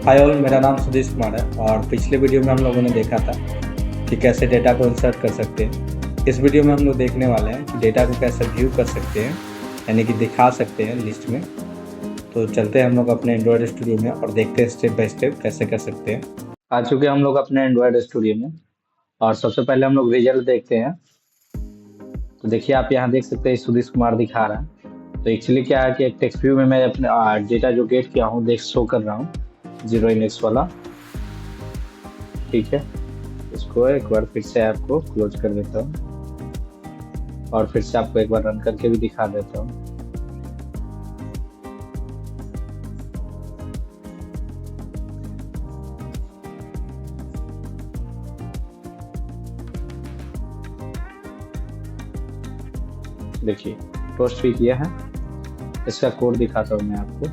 Hi all, मेरा नाम सुदेश कुमार है और पिछले वीडियो में हम लोगों ने देखा था कि कैसे डेटा को इंसर्ट कर सकते हैं। इस वीडियो में हम लोग देखने वाले हैं कि डेटा को कैसे व्यू कर सकते हैं, यानी कि दिखा सकते हैं लिस्ट में। तो चलते हैं हम लोग अपने एंड्रॉयड स्टूडियो में और देखते हैं स्टेप बाय स्टेप कैसे कर सकते हैं। आ चुके हैं हम लोग अपने एंड्रॉयड स्टूडियो में और सबसे पहले हम लोग रिजल्ट देखते हैं। तो देखिए, आप यहाँ देख सकते हैं सुदेश कुमार दिखा रहा है। तो एक्चुअली क्या है कि एक टेक्स्ट व्यू में मैं अपने डेटा जो गेट किया हूँ देख शो कर रहा हूँ, 0 इंडेक्स वाला। ठीक है, इसको एक बार फिर से आपको क्लोज कर देता हूँ और फिर से आपको एक बार रन करके भी दिखा देता हूँ। देखिए, पोस्ट भी किया है। इसका कोड दिखाता हूँ मैं आपको।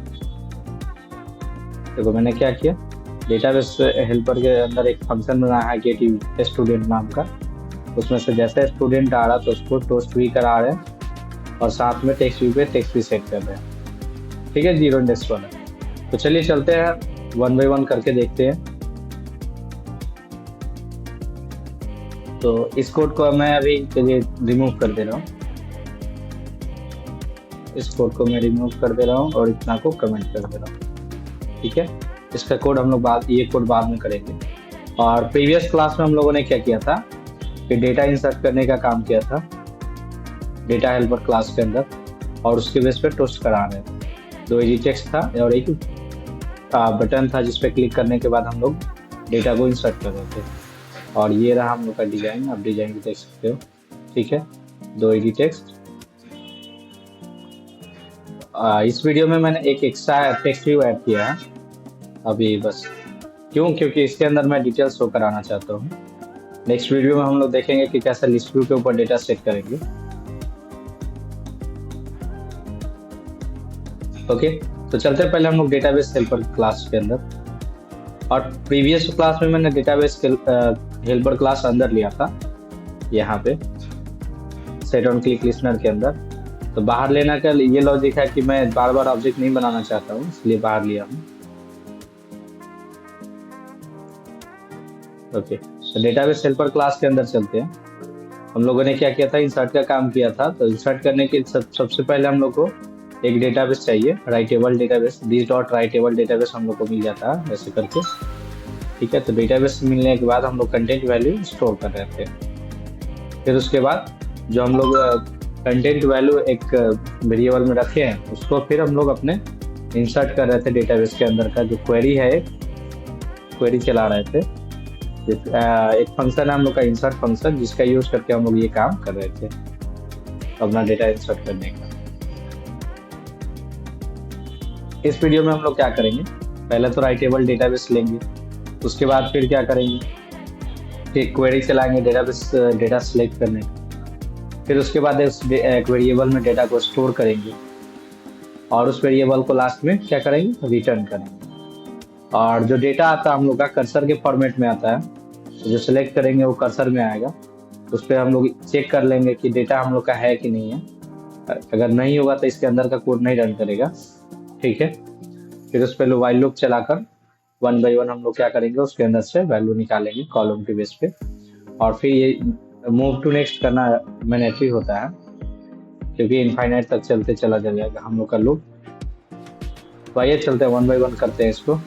देखो, मैंने क्या किया, डेटाबेस हेल्पर के अंदर एक फंक्शन बनाया है गेट स्टूडेंट नाम का। उसमें से जैसे स्टूडेंट आ रहा तो उसको टोस्ट भी करा रहे हैं और साथ में टेक्स्ट व्यू पे टेक्स्ट भी सेट कर रहे हैं। ठीक है, 0 इंडेक्स वाला। तो चलिए चलते हैं, 1 बाय 1 करके देखते हैं। तो इस कोड को मैं अभी चलिए रिमूव कर दे रहा हूँ। इस कोड को मैं रिमूव कर दे रहा हूँ और इतना को कमेंट कर दे रहा हूँ। ठीक है, इसका कोड हम लोग ये कोड बाद में करेंगे। और प्रीवियस क्लास में हम लोगों ने क्या किया था कि डेटा इंसर्ट करने का काम किया था डेटा हेल्पर क्लास के अंदर, और उसके बेस पे टोस्ट करा रहे थे। 2 एडिट टेक्स्ट था और एक बटन था जिस पे क्लिक करने के बाद हम लोग डेटा को इंसर्ट कर रहे थे। और ये रहा हम लोग का डिजाइन, आप डिजाइन भी देख सकते हो। ठीक है, 2 एडिट टेक्स्ट। इस वीडियो में मैंने एक एक्स्ट्रा टेक्स्ट व्यू ऐड किया है अभी, बस क्योंकि इसके अंदर मैं डिटेल्स शो कराना चाहता हूँ। नेक्स्ट वीडियो में हम लोग देखेंगे कि कैसे लिस्ट व्यू के ऊपर डेटा सेट करेंगे। ओके, तो चलते हैं पहले हम लोग डेटाबेस हेल्पर क्लास के अंदर। और प्रीवियस क्लास में मैंने डेटाबेस हेल्पर क्लास अंदर लिया था, यहाँ पे सेट ऑन क्लिक लिस्नर के अंदर। तो बाहर लेना का ये लॉजिक है कि मैं बार बार ऑब्जेक्ट नहीं बनाना चाहता हूँ, इसलिए बाहर लिया हूँ। ओके, तो डेटाबेस हेल्पर क्लास के अंदर चलते हैं। हम लोगों ने क्या किया था, इंसर्ट का काम किया था। तो इंसर्ट करने के सबसे पहले हम लोग को एक डेटाबेस चाहिए, writable database. This dot writable database हम लोग को मिल जाता है ऐसे करके। ठीक है, तो डेटाबेस मिलने के बाद हम लोग कंटेंट वैल्यू स्टोर कर रहे थे। फिर उसके बाद जो हम लोग कंटेंट वैल्यू एक वेरिएबल में रखे हैं, उसको फिर हम लोग अपने इंसर्ट कर रहे थे डेटाबेस के अंदर का जो क्वेरी है, क्वेरी चला रहे थे। एक फंक्शन है हम लोग का इंसर्ट फंक्शन, जिसका यूज करके हम लोग ये काम कर रहे थे अपना डेटा इंसर्ट करने का। इस वीडियो में हम लोग क्या करेंगे, पहले तो राइटेबल डेटाबेस लेंगे, उसके बाद फिर क्या करेंगे कि क्वेरी चलाएंगे डेटाबेस डेटा सेलेक्ट करने का। फिर उसके बाद एक वेरिएबल में डेटा को स्टोर करेंगे और उस वेरिएबल को लास्ट में क्या करेंगे, रिटर्न करेंगे। और जो डेटा आता है हम लोग का कर्सर के फॉर्मेट में आता है, तो जो सिलेक्ट करेंगे वो कर्सर में आएगा। उस पर हम लोग चेक कर लेंगे कि डेटा हम लोग का है कि नहीं है। अगर नहीं होगा तो इसके अंदर का कोड नहीं रन करेगा। ठीक है, फिर उस पर व्हाइल लूप चलाकर 1 बाय 1 हम लोग क्या करेंगे, उसके अंदर से वैल्यू निकालेंगे कॉलम के बेस पे। और फिर ये मूव टू नेक्स्ट करना मैंडेटरी होता है, क्योंकि इनफाइनाइट तक चलते चला जाएगा हम लोग का लूप। तो आइए चलते हैं, 1 बाय 1 करते हैं इसको।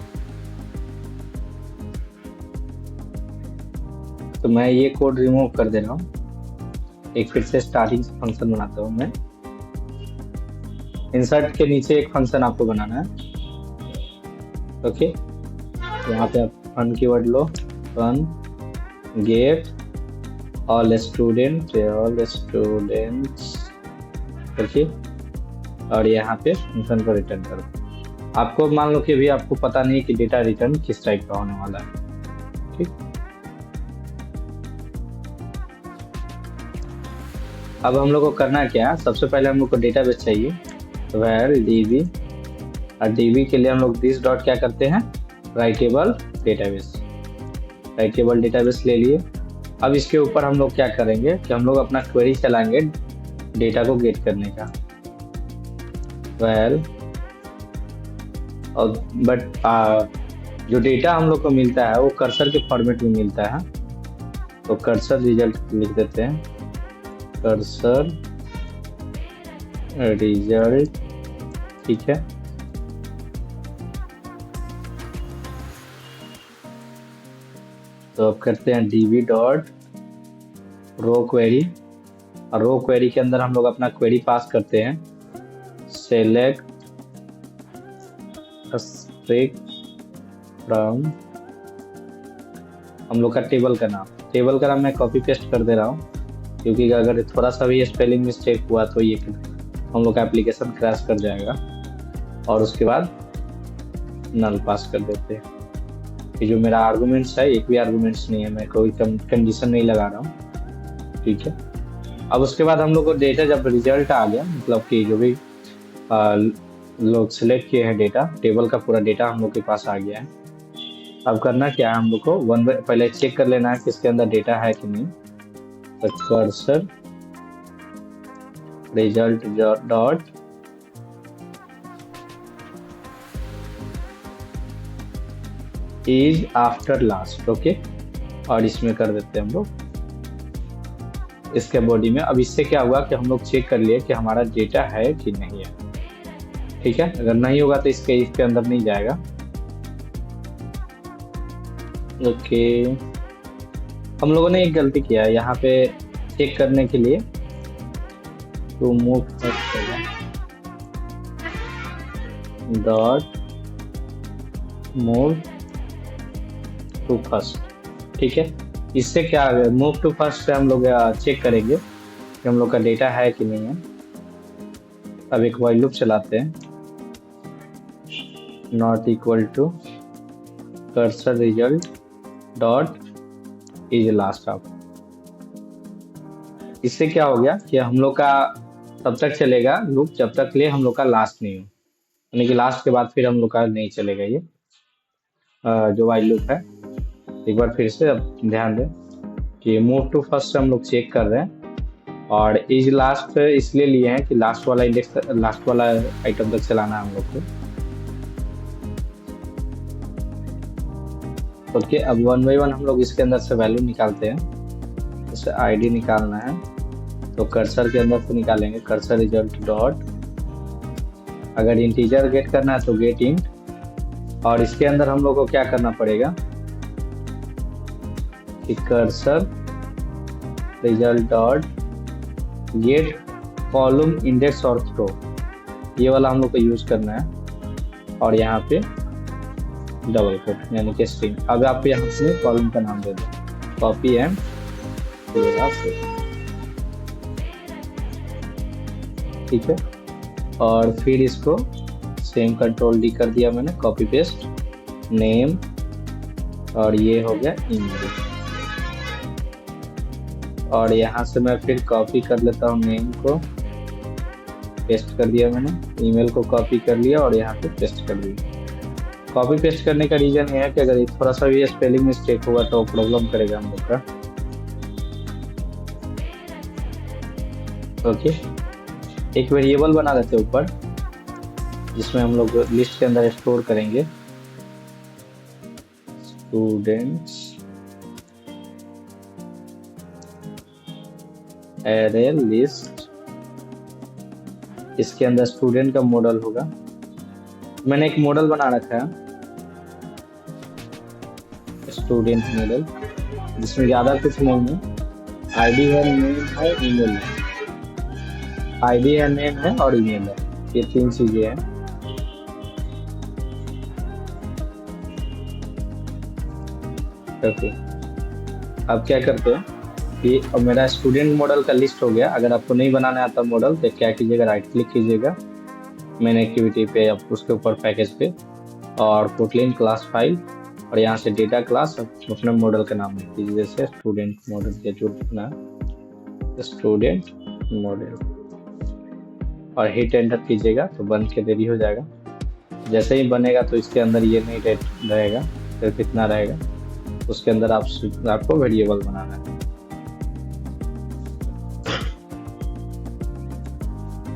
तो मैं ये कोड रिमूव कर दे रहा हूँ, एक फिर से स्टार्टिंग फंक्शन बनाता हूँ मैं। इंसर्ट के नीचे एक फंक्शन आपको बनाना है। ओके, यहाँ पे आप फन कीवर्ड लो, fun get all students. Okay, और यहाँ पे फंक्शन को रिटर्न करो। आपको मान लो कि अभी आपको पता नहीं कि डेटा रिटर्न किस टाइप का होने वाला है। ठीक, अब हम लोग को करना क्या है, सबसे पहले हम लोग को डेटाबेस चाहिए, where db। और db के लिए हम लोग दिस डॉट क्या करते हैं, राइटेबल डेटाबेस। राइटेबल डेटाबेस ले लिए। अब इसके ऊपर हम लोग क्या करेंगे कि हम लोग अपना क्वेरी चलाएंगे डेटा को गेट करने का। वेल, बट जो डेटा हम लोग को मिलता है वो कर्सर के फॉर्मेट में मिलता है। तो कर्सर रिजल्ट लिख देते हैं, कर्सर रिजल्ट, ठीक है। तो अब करते हैं db डॉट रो क्वेरी, और रो क्वेरी के अंदर हम लोग अपना क्वेरी पास करते हैं, सेलेक्ट स्ट्रिंग फ्रॉम, हम लोग का टेबल का नाम मैं कॉपी पेस्ट कर दे रहा हूँ, क्योंकि अगर थोड़ा सा भी स्पेलिंग मिस्टेक हुआ तो ये हम लोग का एप्लीकेशन क्रैश कर जाएगा। और उसके बाद नल पास कर देते हैं। ये जो मेरा आर्गुमेंट्स है, एक भी आर्गुमेंट्स नहीं है, मैं कोई कंडीशन नहीं लगा रहा हूँ, ठीक है। अब उसके बाद हम लोग को डेटा जब रिजल्ट आ गया, मतलब कि जो भी लोग सिलेक्ट किए हैं डेटा, टेबल का पूरा डेटा हम लोग के पास आ गया है। अब करना क्या है, हम लोग को पहले चेक कर लेना है कि इसके अंदर डेटा है कि नहीं। तो cursor result dot is after last, okay. और इसमें कर देते हैं हम लोग इसके बॉडी में। अब इससे क्या हुआ कि हम लोग चेक कर लिए कि हमारा डेटा है कि नहीं है, ठीक है। अगर नहीं होगा तो इसके अंदर नहीं जाएगा, ओके। हम लोगों ने एक गलती किया है यहाँ पे चेक करने के लिए, तो move dot move to first, ठीक है। इससे क्या है, मूव टू फर्स्ट से हम लोग चेक करेंगे कि हम लोग का डेटा है कि नहीं है। अब एक व्हाइल लूप चलाते हैं, not equal to cursor result dot is last of. इससे क्या हो गया कि हम लोग का तब तक चलेगा लूप जब तक ले हम लोग का लास्ट नहीं हो, यानी कि लास्ट के बाद फिर हम लोग का नहीं चलेगा ये जो व्हाइल लूप है। एक बार फिर से अब ध्यान दें कि मूव टू फर्स्ट हम लोग चेक कर रहे हैं, और इज लास्ट इसलिए लिए हैं कि लास्ट वाला इंडेक्स, लास्ट वाला आइटम तक चलाना है हम लोग को, ओके। अब 1 बाय 1 हम लोग इसके अंदर से वैल्यू निकालते हैं। जैसे आईडी निकालना है तो कर्सर के अंदर से निकालेंगे, कर्सर रिजल्ट डॉट, अगर इंटीजर गेट करना है तो गेट इंट, और इसके अंदर हम लोग को क्या करना पड़ेगा कि cursor result dot gate column index और थ्रो, ये वाला हम लोग को यूज करना है। और यहाँ पे डबल कोट यानी कि स्ट्रिंग। अब आप यहाँ से कॉलम का नाम दे दो, कॉपी एंड ठीक है। और फिर इसको सेम कंट्रोल डी कर दिया मैंने, कॉपी पेस्ट नेम, और ये हो गया ईमेल। और यहाँ से मैं फिर कॉपी कर लेता हूँ नेम को, पेस्ट कर दिया मैंने, ईमेल को कॉपी कर लिया और यहाँ पे पेस्ट कर दिया। कॉपी पेस्ट करने का रीजन ये है कि अगर थोड़ा सा भी स्पेलिंग मिस्टेक होगा तो प्रॉब्लम करेगा हम लोग का, ओके। एक वेरिएबल बना देते हैं ऊपर, जिसमें हम लोग लिस्ट के अंदर स्टोर करेंगे स्टूडेंट्स एरे लिस्ट। इसके अंदर स्टूडेंट का मॉडल होगा, मैंने एक मॉडल बना रखा है स्टूडेंट मॉडल, जिसमें ज़्यादा कुछ नहीं है। आईडी है, नेम है, ईमेल है। आईडी है, नेम है और ईमेल है, ये 3 चीज़ें हैं। ओके, अब क्या करते हैं कि अब मेरा स्टूडेंट मॉडल का लिस्ट हो गया। अगर आपको नहीं बनाना आता मॉडल तो क्या कीजिएगा, राइट क्लिक कीजिएगा मेन एक्टिविटी पे, अब उसके ऊपर पैकेज पे, और कोटलिन क्लास फाइल, और यहाँ से डेटा क्लास अपने मॉडल का नाम लिख दीजिए, जैसे स्टूडेंट मॉडल के जो लिखना स्टूडेंट मॉडल, और हिट एंटर कीजिएगा तो बन के रेडी हो जाएगा। जैसे ही बनेगा तो इसके अंदर ये नहीं रहेगा, सिर्फ इतना रहेगा। उसके अंदर आपको वेरिएबल बनाना है।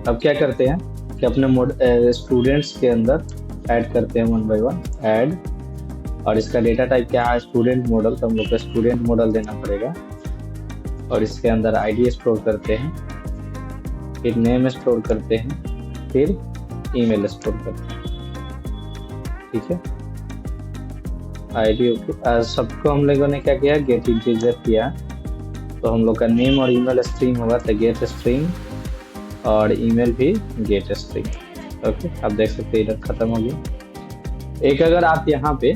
अब क्या करते हैं कि अपने स्टूडेंट्स के अंदर ऐड करते हैं 1 बाय 1 ऐड, और इसका डेटा टाइप क्या है, स्टूडेंट मॉडल, तो हम लोग को स्टूडेंट मॉडल देना पड़ेगा। और इसके अंदर आईडी स्टोर करते हैं, फिर नेम स्टोर करते हैं, फिर ईमेल स्टोर करते हैं। ठीक है, आईडी ओके। सबको हम लोगों ने क्या किया, गेट इंटीजर किया, तो हम लोग का नेम और ईमेल स्ट्रिंग होगा, तो गेट स्ट्रिंग, और ईमेल भी गेट स्ट्रिंग। ओके, आप देख सकते हैं इधर खत्म हो गया। एक अगर आप यहाँ पे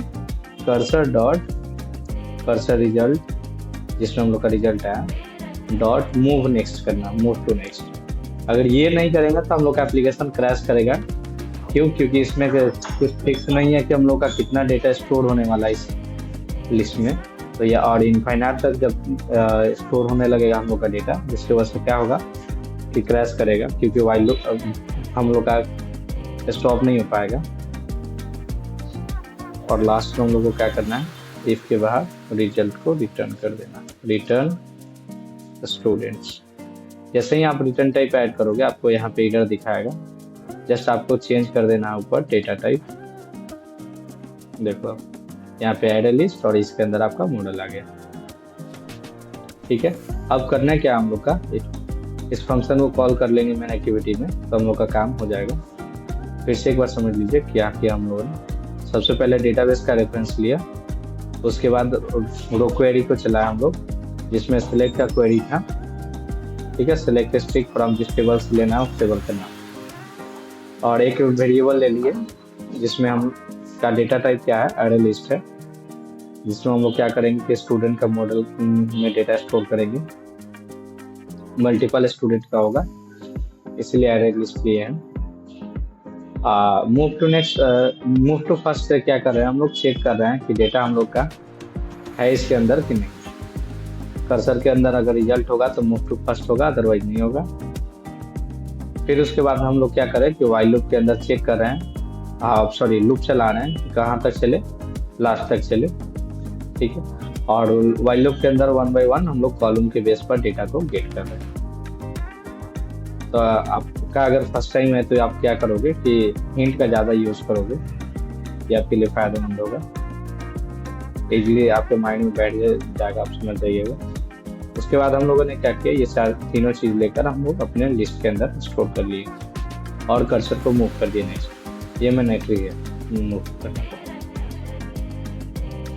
कर्सर डॉट कर्सर रिजल्ट, जिसमें हम लोग का रिजल्ट आया, डॉट मूव नेक्स्ट करना, मूव टू नेक्स्ट। अगर ये नहीं करेंगे तो हम लोग का एप्लीकेशन क्रैश करेगा। क्यों? क्योंकि इसमें कुछ फिक्स नहीं है कि हम लोग का कितना डेटा स्टोर होने वाला है इस लिस्ट में। तो ये और इनफाइनाइट तक जब स्टोर होने लगेगा हम लोग का डेटा, जिसकी वजह से क्या होगा कि क्रैश करेगा, क्योंकि वाइल लूप हम लोग का स्टॉप नहीं हो पाएगा। और लास्ट में हम लोग को क्या करना है, इफ के बाहर रिजल्ट को रिटर्न कर देना, रिटर्न स्टूडेंट्स। जैसे ही आप रिटर्न टाइप ऐड करोगे आपको यहाँ पे एरर दिखाएगा, जस्ट आपको चेंज कर देना है ऊपर डेटा टाइप। देखो यहाँ पे ऐड लिस्ट, और इसके अंदर आपका मॉडल आ गया। ठीक है, अब करना है क्या हम लोग का, इस फंक्शन को कॉल कर लेंगे मेन एक्टिविटी में, तो हम लोग का काम हो जाएगा। फिर से एक बार समझ लीजिए क्या किया हम लोगों ने। सबसे पहले डेटाबेस का रेफरेंस लिया, उसके बाद रो क्वेरी को चलाया हम लोग, जिसमें सिलेक्ट का क्वेरी था। ठीक है, सिलेक्ट स्ट्रिंग फ्रॉम जिस टेबल से लेना है उस टेबल का नाम, और एक वेरिएबल ले लिए जिसमें हम का डेटा टाइप क्या है, अरे लिस्ट है, जिसमें हम लोग क्या करेंगे कि स्टूडेंट का मॉडल में डेटा स्टोर करेंगे। मल्टीपल स्टूडेंट का होगा, इसलिए अरे लिस्ट लिए हैं। Move to next, move to first से क्या कर रहे हैं हम लोग, चेक कर रहे हैं कि डेटा हम लोग का है इसके अंदर कि नहीं। कर्सर के अंदर अगर रिजल्ट होगा तो मूव टू फर्स्ट होगा, अदरवाइज नहीं होगा। फिर उसके बाद हम लोग क्या करें कि वाइल लूप के अंदर चेक कर रहे हैं, लूप चला रहे हैं, कहाँ तक चले, लास्ट तक चले। ठीक है, और वाइल लूप के अंदर 1 बाय 1 हम लोग कॉलम के बेस पर डेटा को गेट कर रहे हैं। तो आपका अगर फर्स्ट टाइम है तो आप क्या करोगे कि हिंट का ज़्यादा यूज़ करोगे, ये आपके लिए फ़ायदेमंद होगा, इजीली आपके माइंड में बैठ जाएगा, आप समझ जाइएगा। उसके बाद हम लोगों ने क्या किया, ये तीनों चीज़ लेकर हम लोग अपने लिस्ट के अंदर स्टोर कर लिए, और कर्सर को मूव कर दिए नेक्स्ट। ये मैंने ट्री है मूव करना।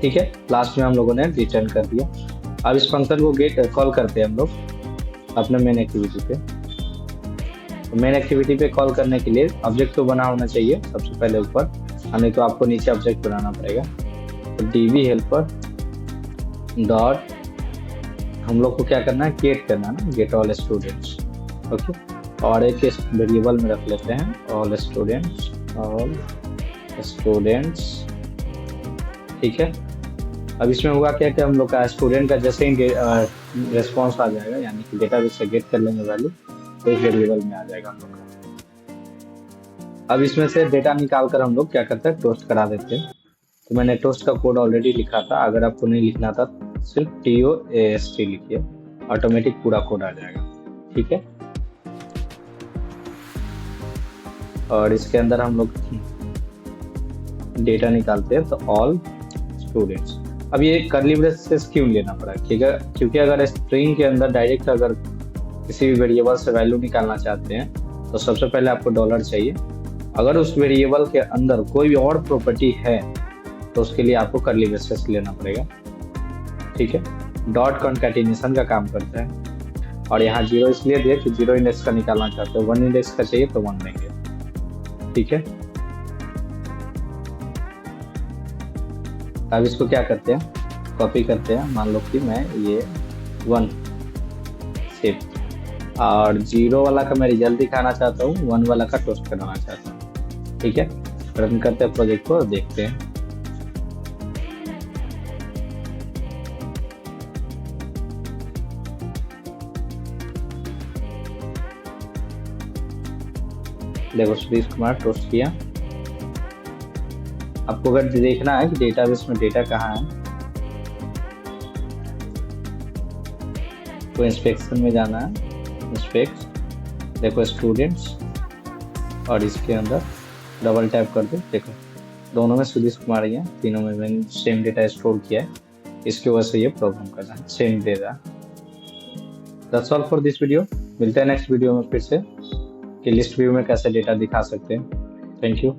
ठीक है, लास्ट में हम लोगों ने रिटर्न कर दिया। अब इस फंक्शन को गेट कॉल करते हैं हम लोग अपने मेन एक्टिविटी पे। तो मेन एक्टिविटी पे कॉल करने के लिए ऑब्जेक्ट तो बना होना चाहिए सबसे पहले ऊपर, नहीं तो आपको नीचे ऑब्जेक्ट बनाना पड़ेगा। तो db हेल्पर डॉट, हम लोग को क्या करना है, गेट करना है ना, गेट ऑल स्टूडेंट्स। ओके, और एक वेरिएबल में रख लेते हैं ऑल स्टूडेंट्स, ऑल स्टूडेंट्स। ठीक है, अब इसमें हुआ क्या कि हम लोग का स्टूडेंट का जैसे ही रिस्पॉन्स आ जाएगा, यानी कि डेटाबेस से गेट कर लेंगे वैल्यू, तो एक वेरिएबल में आ जाएगा हम लोग का। अब इसमें से डेटा निकाल कर हम लोग क्या करते हैं, टोस्ट करा देते हैं। तो मैंने टोस्ट का कोड ऑलरेडी लिखा था, अगर आपको नहीं लिखना था सिर्फ TOAST लिखिए, ऑटोमेटिक पूरा कोड आ जाएगा। ठीक है, और इसके अंदर हम लोग डेटा निकालते हैं, तो ऑल स्टूडेंट्स। अब ये कर्ली ब्रेसेस क्यों लेना पड़ा, क्योंकि अगर स्ट्रिंग के अंदर डायरेक्ट अगर किसी भी वेरिएबल से वैल्यू निकालना चाहते हैं तो सबसे पहले आपको डॉलर चाहिए। अगर उस वेरिएबल के अंदर कोई भी और प्रॉपर्टी है तो उसके लिए आपको कर्ली ब्रेसेस लेना पड़ेगा। ठीक है, डॉट कॉन्कैटिनेशन का काम करता है। और यहाँ 0 इसलिए दिए कि 0 इंडेक्स का निकालना चाहते हो, 1 इंडेक्स का चाहिए तो 1 देंगे। ठीक है, अब इसको क्या करते हैं, कॉपी करते हैं। मान लो कि मैं ये 1 सेव, और 0 वाला का मैं रिजल्ट दिखाना चाहता हूँ, 1 वाला का टोस्ट करवाना चाहता हूँ। ठीक है, रन करते हैं प्रोजेक्ट को, देखते हैं। देखो सुरेश कुमार टोस्ट किया। आपको अगर देखना है कि डेटाबेस में डेटा कहाँ है, तो इंस्पेक्शन में जाना है, इंस्पेक्ट, देखो स्टूडेंट्स, और इसके अंदर डबल टैप कर दो, देखो दोनों में सुधीश कुमार ही है, तीनों में मैंने सेम डेटा स्टोर किया है, इसकी वजह से ये प्रॉब्लम कर रहा है, सेम दे रहा है। That's all for this video. मिलते हैं नेक्स्ट वीडियो में फिर से कि लिस्ट व्यू में कैसे डेटा दिखा सकते हैं। Thank you.